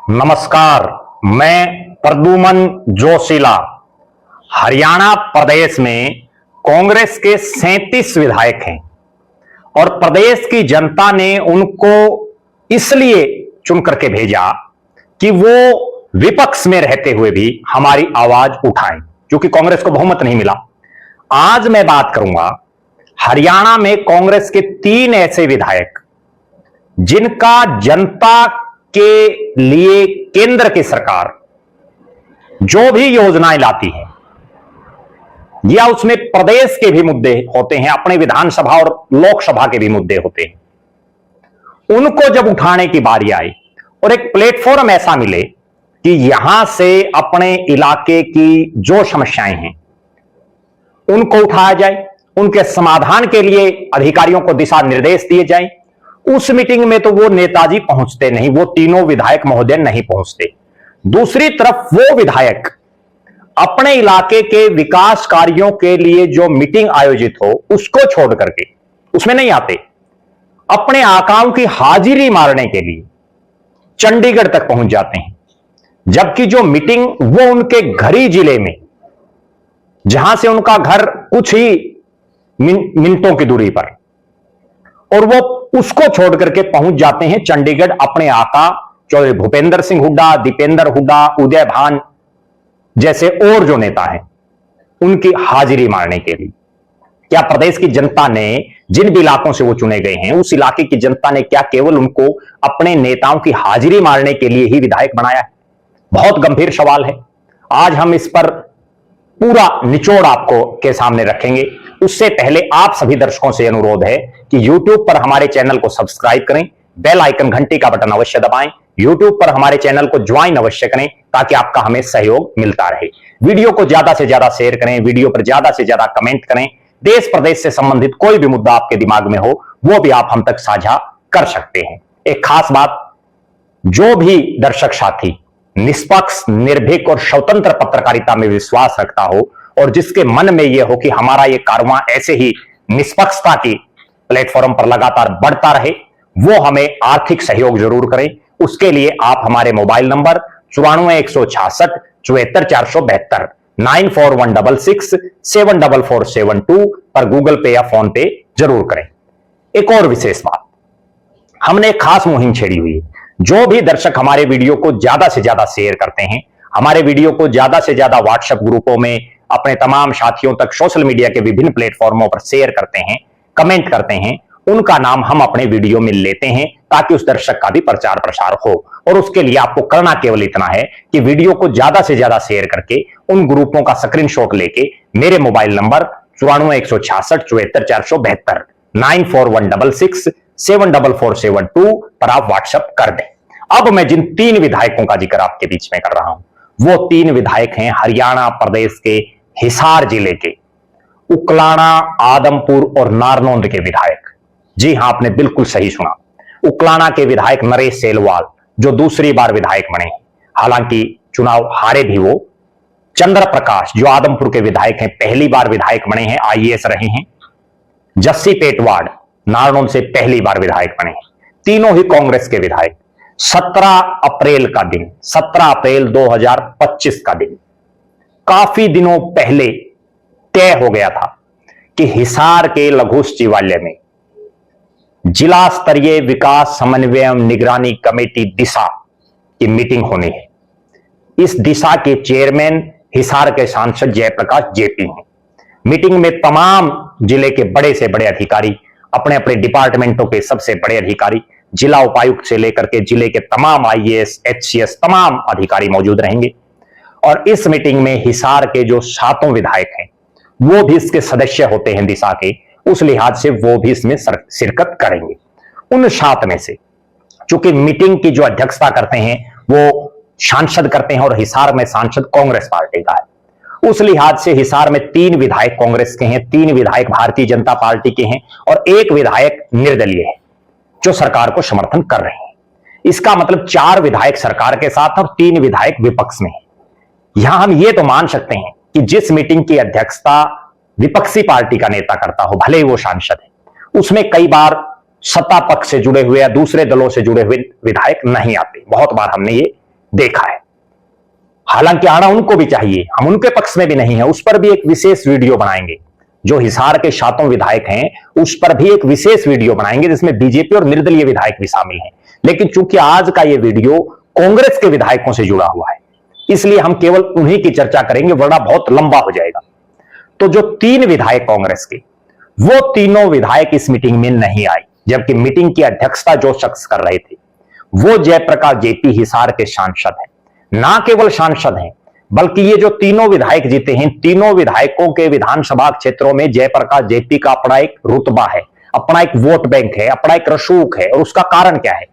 नमस्कार। मैं प्रद्युमन जोशीला। हरियाणा प्रदेश में कांग्रेस के 37 विधायक हैं और प्रदेश की जनता ने उनको इसलिए चुन करके भेजा कि वो विपक्ष में रहते हुए भी हमारी आवाज उठाएं, क्योंकि कांग्रेस को बहुमत नहीं मिला। आज मैं बात करूंगा हरियाणा में कांग्रेस के 3 ऐसे विधायक जिनका जनता के लिए केंद्र की सरकार जो भी योजनाएं लाती है या उसमें प्रदेश के भी मुद्दे होते हैं, अपने विधानसभा और लोकसभा के भी मुद्दे होते हैं, उनको जब उठाने की बारी आई और एक प्लेटफॉर्म ऐसा मिले कि यहां से अपने इलाके की जो समस्याएं हैं उनको उठाया जाए, उनके समाधान के लिए अधिकारियों को दिशा निर्देश दिए जाए। उस मीटिंग में तो वो नेताजी पहुंचते नहीं, वो तीनों विधायक महोदय नहीं पहुंचते। दूसरी तरफ वो विधायक अपने इलाके के विकास कार्यों के लिए जो मीटिंग आयोजित हो उसको छोड़ करके उसमें नहीं आते, अपने आकाओं की हाजिरी मारने के लिए चंडीगढ़ तक पहुंच जाते हैं, जबकि जो मीटिंग वो उनके घर ही जिले में, जहां से उनका घर कुछ ही मिनटों की दूरी पर, और वो उसको छोड़ करके पहुंच जाते हैं चंडीगढ़ अपने आका चौधरी भूपेंद्र सिंह हुड्डा, दीपेंद्र हुड्डा, उदय भान जैसे और जो नेता हैं उनकी हाजिरी मारने के लिए। क्या प्रदेश की जनता ने, जिन भी इलाकों से वो चुने गए हैं, उस इलाके की जनता ने क्या केवल उनको अपने नेताओं की हाजिरी मारने के लिए ही विधायक बनाया है? बहुत गंभीर सवाल है। आज हम इस पर पूरा निचोड़ आपको के सामने रखेंगे। उससे पहले आप सभी दर्शकों से अनुरोध है कि YouTube पर हमारे चैनल को सब्सक्राइब करें, बेल आइकन घंटी का बटन अवश्य दबाएं, YouTube पर हमारे चैनल को ज्वाइन अवश्य करें ताकि आपका हमें सहयोग मिलता रहे। वीडियो को ज्यादा से ज्यादा शेयर करें, वीडियो पर ज्यादा से ज्यादा कमेंट करें। देश प्रदेश से संबंधित कोई भी मुद्दा आपके दिमाग में हो वो भी आप हम तक साझा कर सकते हैं। एक खास बात, जो भी दर्शक साथी निष्पक्ष, निर्भीक और स्वतंत्र पत्रकारिता में विश्वास रखता हो और जिसके मन में यह हो कि हमारा यह कारवां ऐसे ही निष्पक्षता की प्लेटफॉर्म पर लगातार बढ़ता रहे, वो हमें आर्थिक सहयोग जरूर करें। उसके लिए आप हमारे मोबाइल नंबर 94 166 74 472 94 166 74472 पर गूगल पे या फोन पे जरूर करें। एक और विशेष बात, हमने एक खास मुहिम छेड़ी हुई है। जो भी दर्शक हमारे वीडियो को ज्यादा से ज्यादा शेयर करते हैं, हमारे वीडियो को ज्यादा से ज्यादा व्हाट्सएप ग्रुपों में अपने तमाम साथियों तक सोशल मीडिया के विभिन्न प्लेटफॉर्मों पर शेयर करते हैं, कमेंट करते हैं, उनका नाम हम अपने वीडियो में लेते हैं ताकि उस दर्शक का भी प्रचार प्रसार हो। और उसके लिए आपको करना केवल इतना है कि वीडियो को ज्यादा से ज्यादा शेयर करके उन ग्रुपों का स्क्रीनशॉट लेके मेरे मोबाइल नंबर 94 166 74 472 94 166 74472 पर आप व्हाट्सएप कर दें। अब मैं जिन 3 विधायकों का जिक्र आपके बीच में कर रहा हूं वो 3 विधायक हैं हरियाणा प्रदेश के हिसार जिले के उकलाना, आदमपुर और नारनौंद के विधायक। जी हां, आपने बिल्कुल सही सुना। उकलाना के विधायक नरेश सेलवाल जो दूसरी बार विधायक बने, हालांकि चुनाव हारे भी वो। चंद्र प्रकाश जो आदमपुर के विधायक हैं, पहली बार विधायक बने हैं, IAS रहे हैं। जस्सी पेटवाड़ नारनौंद से पहली बार विधायक बने हैं। तीनों ही कांग्रेस के विधायक। 17 अप्रैल का दिन, 17 अप्रैल 2025 का दिन, काफी दिनों पहले तय हो गया था कि हिसार के लघु सचिवालय में जिला स्तरीय विकास समन्वय एवं निगरानी कमेटी दिशा की मीटिंग होनी है। इस दिशा के चेयरमैन हिसार के सांसद जयप्रकाश JP हैं। मीटिंग में तमाम जिले के बड़े से बड़े अधिकारी, अपने अपने डिपार्टमेंटों के सबसे बड़े अधिकारी, जिला उपायुक्त से लेकर के जिले के तमाम IAS, HCS तमाम अधिकारी मौजूद रहेंगे। और इस मीटिंग में हिसार के जो 7 विधायक हैं वो भी इसके सदस्य होते हैं दिशा के, उस लिहाज से वो भी इसमें शिरकत करेंगे। उन 7 में से चूंकि मीटिंग की जो अध्यक्षता करते हैं वो सांसद करते हैं और हिसार में सांसद कांग्रेस पार्टी का है, उस लिहाज से हिसार में 3 विधायक कांग्रेस के हैं, 3 विधायक भारतीय जनता पार्टी के हैं और 1 विधायक निर्दलीय है जो सरकार को समर्थन कर रहे हैं। इसका मतलब 4 विधायक सरकार के साथ और 3 विधायक विपक्ष में है। यहां हम ये तो मान सकते हैं कि जिस मीटिंग की अध्यक्षता विपक्षी पार्टी का नेता करता हो, भले ही वो सांसद है, उसमें कई बार सत्ता पक्ष से जुड़े हुए या दूसरे दलों से जुड़े हुए विधायक नहीं आते। बहुत बार हमने ये देखा है। हालांकि आना उनको भी चाहिए, हम उनके पक्ष में भी नहीं है, उस पर भी एक विशेष वीडियो बनाएंगे। जो हिसार के 7 विधायक हैं उस पर भी एक विशेष वीडियो बनाएंगे जिसमें बीजेपी और निर्दलीय विधायक भी शामिल हैं। लेकिन चूंकि आज का यह वीडियो कांग्रेस के विधायकों से जुड़ा हुआ है, इसलिए हम केवल उन्हीं की चर्चा करेंगे, वरना बहुत लंबा हो जाएगा। तो जो 3 विधायक कांग्रेस के, वो तीनों विधायक इस मीटिंग में नहीं आए, जबकि मीटिंग की अध्यक्षता जो शख्स कर रहे थे वो जयप्रकाश जेपी हिसार के सांसद हैं। ना केवल सांसद हैं बल्कि ये जो तीनों विधायक जीते हैं, तीनों विधायकों के विधानसभा क्षेत्रों में जयप्रकाश जेपी का अपना एक रुतबा है, अपना एक वोट बैंक है, अपना एक रसूख है। और उसका कारण क्या है?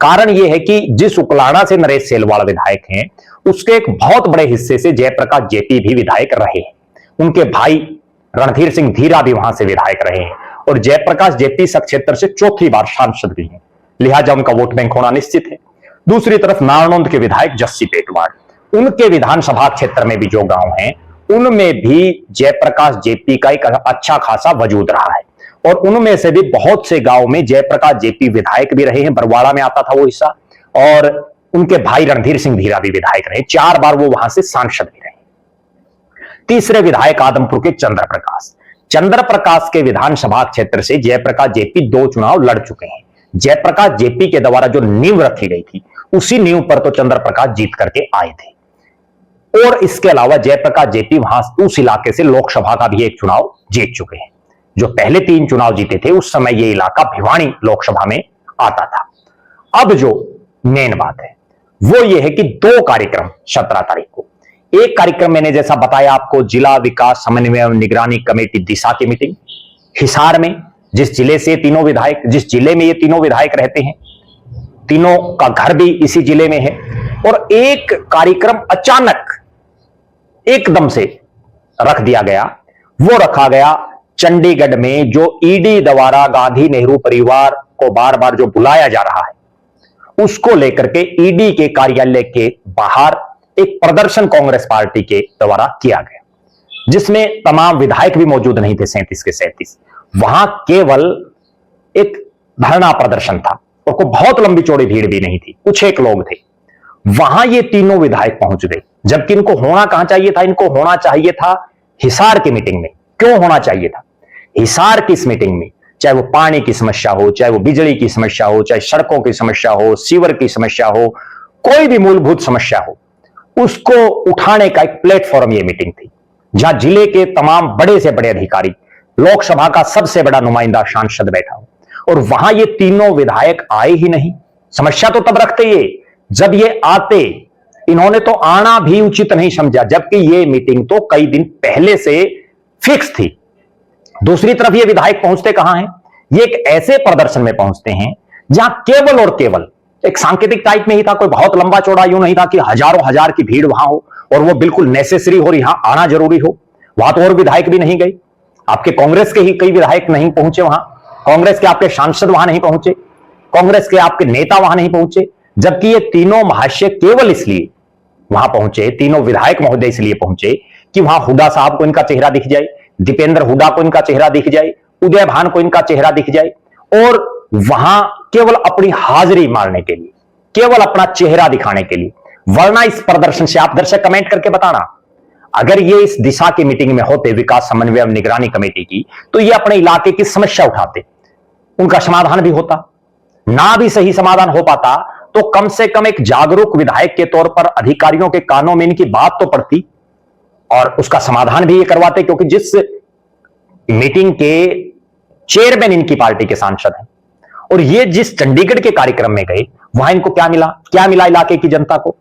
कारण यह है कि जिस उकलाना से नरेश सेलवाड़ विधायक हैं उसके एक बहुत बड़े हिस्से से जयप्रकाश जेपी भी विधायक रहे हैं। उनके भाई रणधीर सिंह धीरा भी वहां से विधायक रहे हैं और जयप्रकाश जेपी इस क्षेत्र से 4थी बार सांसद भी हैं, लिहाजा उनका वोट बैंक होना निश्चित है। दूसरी तरफ नारनौंद के विधायक जस्सी पेटवाड़, उनके विधानसभा क्षेत्र में भी जो गांव हैं उनमें भी जयप्रकाश जेपी का एक अच्छा खासा वजूद रहा है और उनमें से भी बहुत से गांव में जयप्रकाश जेपी विधायक भी रहे हैं। बरवाड़ा में आता था वो हिस्सा, और उनके भाई रणधीर सिंह धीरा भी विधायक रहे, 4 बार वो वहां से सांसद भी रहे। तीसरे विधायक आदमपुर के चंद्र प्रकाश के विधानसभा क्षेत्र से जयप्रकाश जेपी 2 चुनाव लड़ चुके हैं। जयप्रकाश जेपी के द्वारा जो नींव रखी गई थी उसी नींव पर तो चंद्र प्रकाश जीत करके आए थे। और इसके अलावा जयप्रकाश जेपी वहां उस इलाके से लोकसभा का भी एक चुनाव जीत चुके हैं। जो पहले 3 चुनाव जीते थे उस समय यह इलाका भिवानी लोकसभा में आता था। अब जो मेन बात है वो ये है कि 2 कार्यक्रम 17 तारीख को, एक कार्यक्रम मैंने जैसा बताया आपको जिला विकास समन्वय एवं निगरानी कमेटी दिशा की मीटिंग हिसार में, जिस जिले से तीनों विधायक, जिस जिले में ये तीनों विधायक रहते हैं, तीनों का घर भी इसी जिले में है। और एक कार्यक्रम अचानक एकदम से रख दिया गया, वो रखा गया चंडीगढ़ में, जो ईडी द्वारा गांधी नेहरू परिवार को बार बार जो बुलाया जा रहा है उसको लेकर के ईडी के कार्यालय के बाहर एक प्रदर्शन कांग्रेस पार्टी के द्वारा किया गया, जिसमें तमाम विधायक भी मौजूद नहीं थे, 37 के 37। वहां केवल एक धरना प्रदर्शन था और कोई बहुत लंबी चौड़ी भीड़ भी नहीं थी, कुछ एक लोग थे। वहां ये तीनों विधायक पहुंच गए, जबकि इनको होना कहां चाहिए था? इनको होना चाहिए था हिसार की मीटिंग में। क्यों होना चाहिए था? हिसार की इस मीटिंग में चाहे वो पानी की समस्या हो, चाहे वो बिजली की समस्या हो, चाहे सड़कों की समस्या हो, सीवर की समस्या हो, कोई भी मूलभूत समस्या हो, उसको उठाने का एक प्लेटफॉर्म ये मीटिंग थी, जहां जिले के तमाम बड़े से बड़े अधिकारी, लोकसभा का सबसे बड़ा नुमाइंदा सांसद बैठा हो, और वहां ये तीनों विधायक आए ही नहीं। समस्या तो तब रखते ये जब ये आते, इन्होंने तो आना भी उचित नहीं समझा, जबकि ये मीटिंग तो कई दिन पहले से फिक्स थी। दूसरी तरफ ये विधायक पहुंचते कहां हैं? ये एक ऐसे प्रदर्शन में पहुंचते हैं जहां केवल और केवल एक सांकेतिक टाइप में ही था, कोई बहुत लंबा चौड़ा यूं नहीं था कि हजारों हजार की भीड़ वहां हो और वो बिल्कुल नेसेसरी हो, यहां आना जरूरी हो। वहां तो और विधायक भी नहीं गए, आपके कांग्रेस के ही कई विधायक नहीं पहुंचे वहां, कांग्रेस के आपके सांसद वहां नहीं पहुंचे, कांग्रेस के आपके नेता वहां नहीं पहुंचे, जबकि ये तीनों महाशय केवल इसलिए वहां पहुंचे, तीनों विधायक महोदय इसलिए पहुंचे कि वहां हुड्डा साहब को इनका चेहरा दिख जाए, दीपेंद्र हुड्डा को इनका चेहरा दिख जाए, उदय भान को इनका चेहरा दिख जाए, और वहां केवल अपनी हाजिरी मारने के लिए, केवल अपना चेहरा दिखाने के लिए। वरना इस प्रदर्शन से, आप दर्शक कमेंट करके बताना, अगर ये इस दिशा की मीटिंग में होते, विकास समन्वय एवं निगरानी कमेटी की, तो ये अपने इलाके की समस्या उठाते, उनका समाधान भी होता। ना भी सही समाधान हो पाता तो कम से कम एक जागरूक विधायक के तौर पर अधिकारियों के कानों में इनकी बात तो पड़ती और उसका समाधान भी ये करवाते, क्योंकि जिस मीटिंग के चेयरमैन इनकी पार्टी के सांसद हैं, और ये जिस चंडीगढ़ के कार्यक्रम में गए वहां इनको क्या मिला? क्या मिला इलाके की जनता को?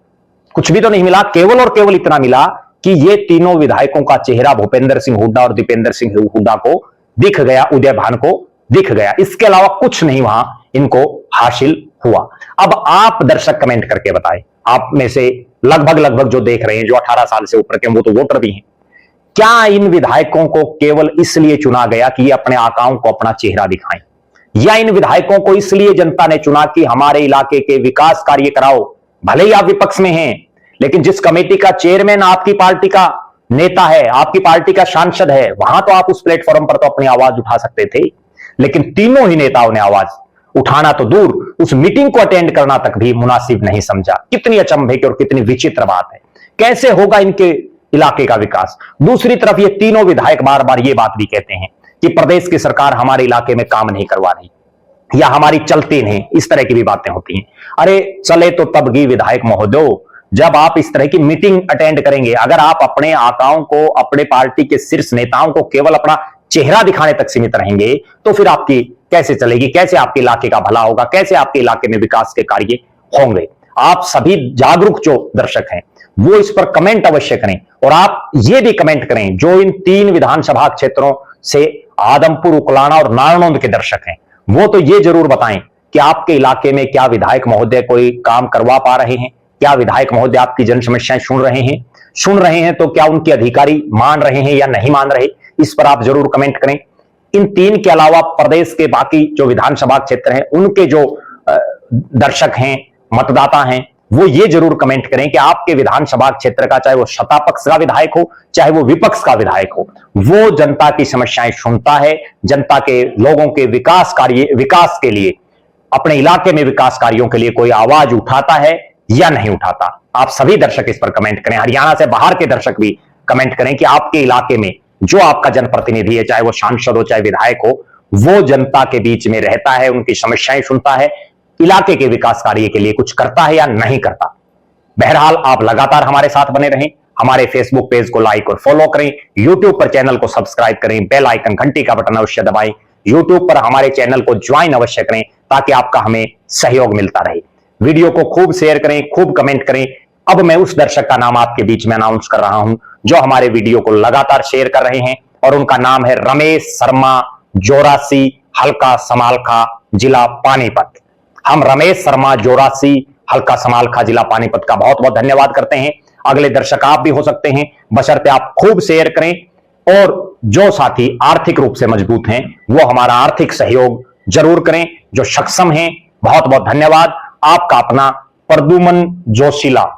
कुछ भी तो नहीं मिला। केवल और केवल इतना मिला कि ये तीनों विधायकों का चेहरा भूपेंद्र सिंह हुड्डा और दीपेंद्र सिंह हुड्डा को दिख गया, उदय भान को दिख गया। इसके अलावा कुछ नहीं वहां इनको हासिल हुआ। अब आप दर्शक कमेंट करके बताएं, आप में से लगभग जो देख रहे हैं, जो 18 साल से ऊपर के, वो तो वोटर भी हैं, क्या इन विधायकों को केवल इसलिए चुना गया कि ये अपने आकाओं को अपना चेहरा दिखाएं, या इन विधायकों को इसलिए जनता ने चुना कि हमारे इलाके के विकास कार्य कराओ? भले ही आप विपक्ष में हैं, लेकिन जिस कमेटी का चेयरमैन आपकी पार्टी का नेता है, आपकी पार्टी का सांसद है, वहां तो आप उस प्लेटफॉर्म पर तो अपनी आवाज उठा सकते थे। लेकिन तीनों ही नेताओं ने आवाज उठाना तो दूर, उस मीटिंग को अटेंड करना तक भी मुनासिब नहीं समझा। कितनी अचंभे की और कितनी विचित्र बात है। कैसे होगा इनके इलाके का विकास? दूसरी तरफ ये तीनों विधायक बार बार ये बात भी कहते हैं कि प्रदेश की सरकार हमारे इलाके में काम नहीं करवा रही या हमारी चलती नहीं, इस तरह की भी बातें होती हैं। अरे चले तो तब भी विधायक महोदय, जब आप इस तरह की मीटिंग अटेंड करेंगे, अगर आप अपने आकाओं को, अपने पार्टी के शीर्ष नेताओं को केवल अपना चेहरा दिखाने तक सीमित रहेंगे तो फिर आपकी कैसे चलेगी? कैसे आपके इलाके का भला होगा? कैसे आपके इलाके में विकास के कार्य होंगे? आप सभी जागरूक जो दर्शक हैं वो इस पर कमेंट अवश्य करें, और आप ये भी कमेंट करें जो इन 3 विधानसभा क्षेत्रों से आदमपुर, उकलाना और नारनौंद के दर्शक हैं, वो तो ये जरूर बताएं कि आपके इलाके में क्या विधायक महोदय कोई काम करवा पा रहे हैं? क्या विधायक महोदय आपकी जन समस्याएं सुन रहे हैं तो क्या उनके अधिकारी मान रहे हैं या नहीं मान रहे? इस पर आप जरूर कमेंट करें। इन 3 के अलावा प्रदेश के बाकी जो विधानसभा क्षेत्र हैं उनके जो दर्शक हैं, मतदाता हैं, वो ये जरूर कमेंट करें कि आपके विधानसभा क्षेत्र का, चाहे वो सत्ता पक्ष का विधायक हो चाहे वो विपक्ष का विधायक हो, वो जनता की समस्याएं सुनता है, जनता के लोगों के विकास के लिए, अपने इलाके में विकास कार्यों के लिए कोई आवाज उठाता है या नहीं उठाता। आप सभी दर्शक इस पर कमेंट करें। हरियाणा से बाहर के दर्शक भी कमेंट करें कि आपके इलाके में जो आपका जनप्रतिनिधि है, चाहे वो सांसद हो चाहे विधायक हो, वो जनता के बीच में रहता है, उनकी समस्याएं सुनता है, इलाके के विकास कार्य के लिए कुछ करता है या नहीं करता। बहरहाल आप लगातार हमारे साथ बने रहें। हमारे फेसबुक पेज को लाइक और फॉलो करें, यूट्यूब पर चैनल को सब्सक्राइब करें, बेल आइकन घंटी का बटन अवश्य दबाएं, यूट्यूब पर हमारे चैनल को ज्वाइन अवश्य करें ताकि आपका हमें सहयोग मिलता रहे। वीडियो को खूब शेयर करें, खूब कमेंट करें। अब मैं उस दर्शक का नाम आपके बीच में अनाउंस कर रहा हूं जो हमारे वीडियो को लगातार शेयर कर रहे हैं, और उनका नाम है रमेश शर्मा, जोरासी, हल्का समालखा, जिला पानीपत। हम रमेश शर्मा, जोरासी, हल्का समालखा, जिला पानीपत का बहुत बहुत धन्यवाद करते हैं। अगले दर्शक आप भी हो सकते हैं, बशर्ते आप खूब शेयर करें। और जो साथी आर्थिक रूप से मजबूत हैं वो हमारा आर्थिक सहयोग जरूर करें। जो सक्षम हैं, बहुत बहुत धन्यवाद। आपका अपना प्रद्युमन जोशीला।